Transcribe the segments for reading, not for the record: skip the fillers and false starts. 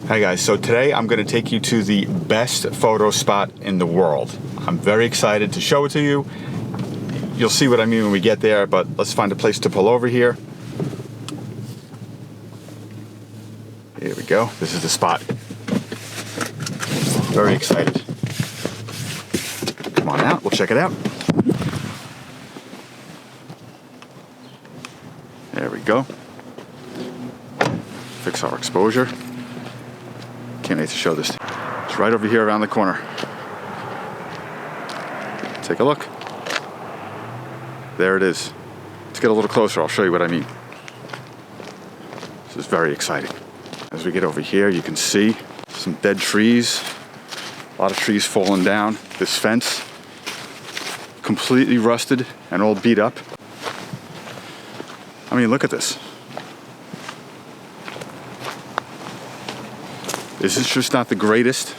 Hi guys, so today I'm going to take you to the best photo spot in the world. I'm very excited to show it to you. You'll see what I mean when we get there, but let's find a place to pull over here. Here we go. This is the spot. Very excited. Come on out, we'll check it out. There we go. Fix our exposure. Can't wait to show this. It's right over here around the corner. Take a look. There it is. Let's get a little closer. I'll show you what I mean. This is very exciting. As we get over here, you can see some dead trees. A lot of trees falling down. This fence, completely rusted and all beat up. I mean, look at this. This is just not the greatest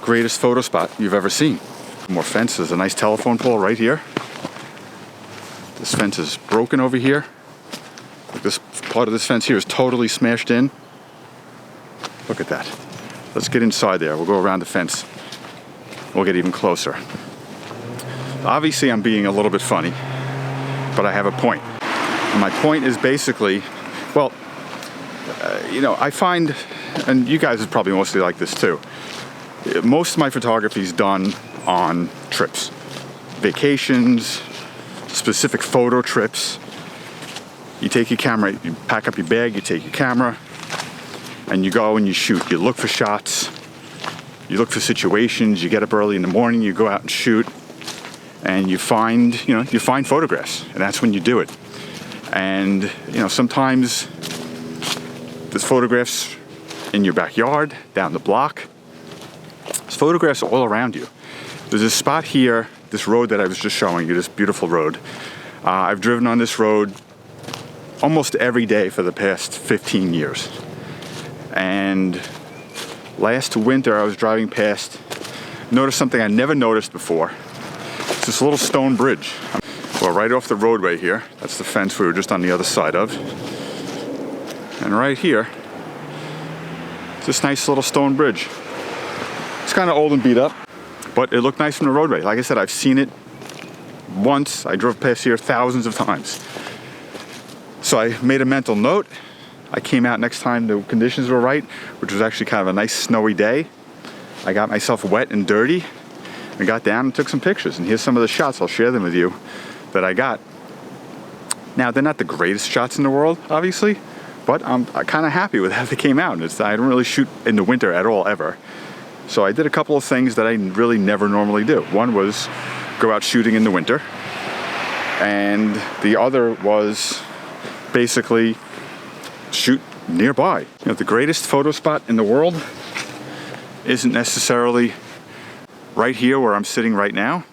photo spot you've ever seen. More fence. There's a nice telephone pole right here. This fence is broken over here. This part of this fence here is totally smashed in. Look at that. Let's get inside there. We'll go around the fence. We'll get even closer. Obviously, I'm being a little bit funny, but I have a point. And my point is basically, well, I find, and you guys are probably mostly like this too, most of my photography is done on trips, vacations, specific photo trips. You take your camera, you pack up your bag, you take your camera, and you go and you shoot. You look for shots, you look for situations, you get up early in the morning, you go out and shoot, and you find photographs, and that's when you do it. And, sometimes there's photographs in your backyard, down the block. There's photographs all around you. There's this spot here, this road that I was just showing you, this beautiful road. I've driven on this road almost every day for the past 15 years. And last winter I was driving past, noticed something I never noticed before. It's this little stone bridge. Well, right off the roadway here, that's the fence we were just on the other side of. And right here, it's this nice little stone bridge. It's kind of old and beat up, but it looked nice from the roadway. Like I said, I've seen it once. I drove past here thousands of times. So I made a mental note. I came out next time the conditions were right, which was actually kind of a nice snowy day. I got myself wet and dirty. I got down and took some pictures. And here's some of the shots. I'll share them with you that I got. Now, they're not the greatest shots in the world, obviously, but I'm kind of happy with how they came out. I don't really shoot in the winter at all, ever. So I did a couple of things that I really never normally do. One was go out shooting in the winter. And the other was basically shoot nearby. The greatest photo spot in the world isn't necessarily right here where I'm sitting right now.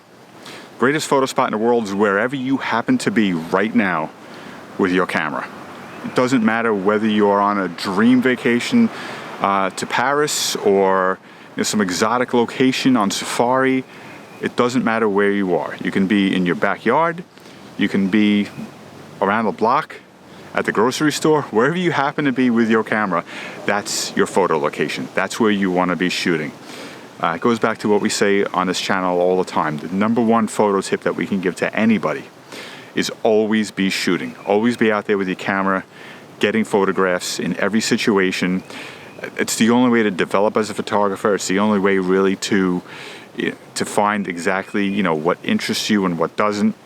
Greatest photo spot in the world is wherever you happen to be right now with your camera. It doesn't matter whether you're on a dream vacation to Paris or some exotic location on safari. It doesn't matter where you are. You can be in your backyard, you can be around the block, at the grocery store, wherever you happen to be with your camera, that's your photo location. That's where you want to be shooting. It goes back to what we say on this channel all the time. The number one photo tip that we can give to anybody is always be shooting. Always be out there with your camera, getting photographs in every situation. It's the only way to develop as a photographer. It's the only way really to find exactly what interests you and what doesn't,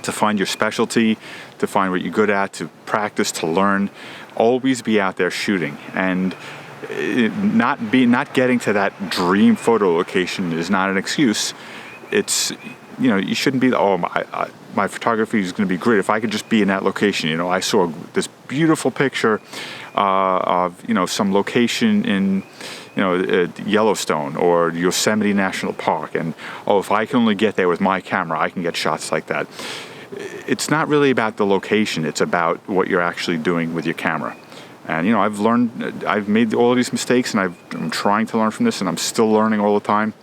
to find your specialty, to find what you're good at, to practice, to learn. Always be out there shooting. And not getting to that dream photo location is not an excuse. It's you shouldn't be my photography is going to be great if I could just be in that location. I saw this beautiful picture of some location in Yellowstone or Yosemite National Park, and if I can only get there with my camera, I can get shots like that. It's not really about the location. It's about what you're actually doing with your camera. And I've made all of these mistakes, and I'm trying to learn from this, and I'm still learning all the time.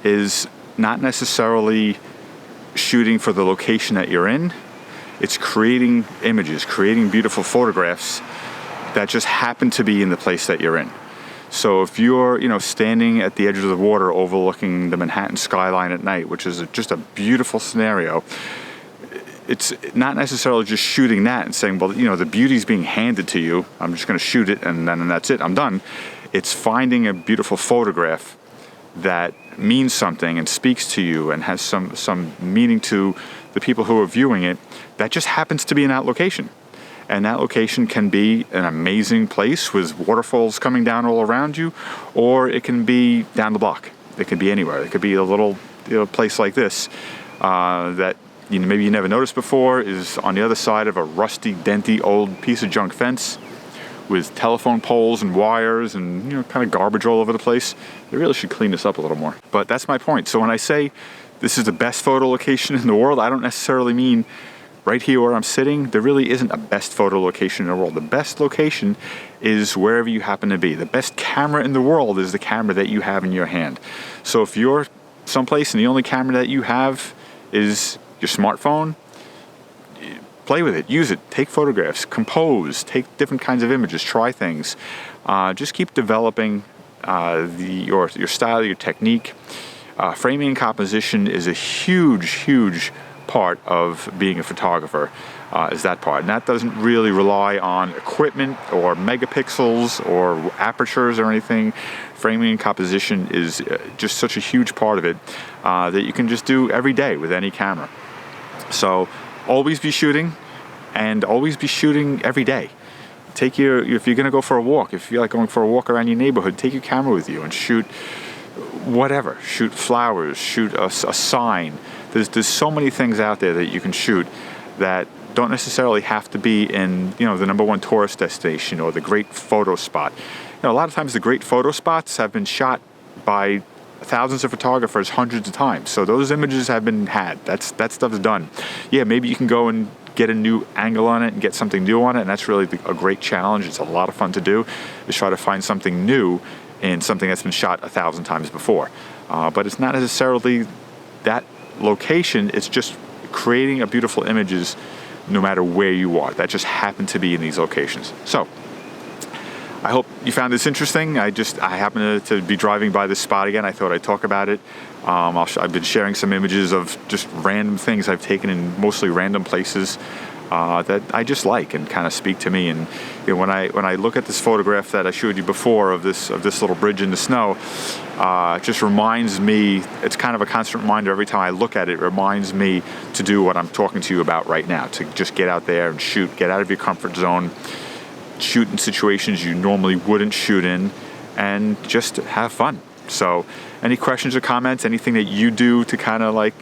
Is not necessarily shooting for the location that you're in. It's creating images, creating beautiful photographs that just happen to be in the place that you're in. So if you're, standing at the edge of the water overlooking the Manhattan skyline at night, which is just a beautiful scenario, it's not necessarily just shooting that and saying, well, the beauty's being handed to you, I'm just going to shoot it and then that's it, I'm done. It's finding a beautiful photograph that means something and speaks to you and has some meaning to the people who are viewing it, that just happens to be in that location. And that location can be an amazing place with waterfalls coming down all around you, or it can be down the block. It can be anywhere. It could be a little place like this that maybe you never noticed before, is on the other side of a rusty, denty, old piece of junk fence with telephone poles and wires and kind of garbage all over the place. They really should clean this up a little more. But that's my point. So when I say this is the best photo location in the world, I don't necessarily mean right here where I'm sitting. There really isn't a best photo location in the world. The best location is wherever you happen to be. The best camera in the world is the camera that you have in your hand. So if you're someplace and the only camera that you have is your smartphone, play with it, use it, take photographs, compose, take different kinds of images, try things. Just keep developing your style, your technique. Framing and composition is a huge part of being a photographer, is that part. And that doesn't really rely on equipment or megapixels or apertures or anything. Framing and composition is just such a huge part of it that you can just do every day with any camera. So always be shooting, and always be shooting every day. If you're going to go for a walk, if you feel like going for a walk around your neighborhood, take your camera with you and shoot whatever. Shoot flowers, shoot a sign. There's so many things out there that you can shoot that don't necessarily have to be in the #1 tourist destination or the great photo spot. A lot of times the great photo spots have been shot by thousands of photographers hundreds of times. So those images have been had. That stuff's done. Yeah, maybe you can go and get a new angle on it and get something new on it, and that's really a great challenge. It's a lot of fun to do, is try to find something new in something that's been shot 1,000 times before. But it's not necessarily that location, it's just creating a beautiful images no matter where you are. That just happen to be in these locations. So I hope you found this interesting. I happened to be driving by this spot again. I thought I'd talk about it. I've been sharing some images of just random things I've taken in mostly random places that I just like and kind of speak to me. And when I look at this photograph that I showed you before of this little bridge in the snow, it just reminds me. It's kind of a constant reminder every time I look at it. It reminds me to do what I'm talking to you about right now. To just get out there and shoot. Get out of your comfort zone. Shoot in situations you normally wouldn't shoot in, and just have fun. So any questions or comments, anything that you do to kind of like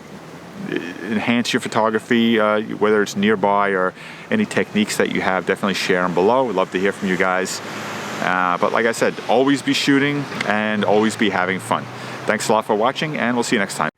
enhance your photography, whether it's nearby or any techniques that you have, definitely share them below. We'd love to hear from you guys. But like I said, always be shooting and always be having fun. Thanks a lot for watching, and we'll see you next time.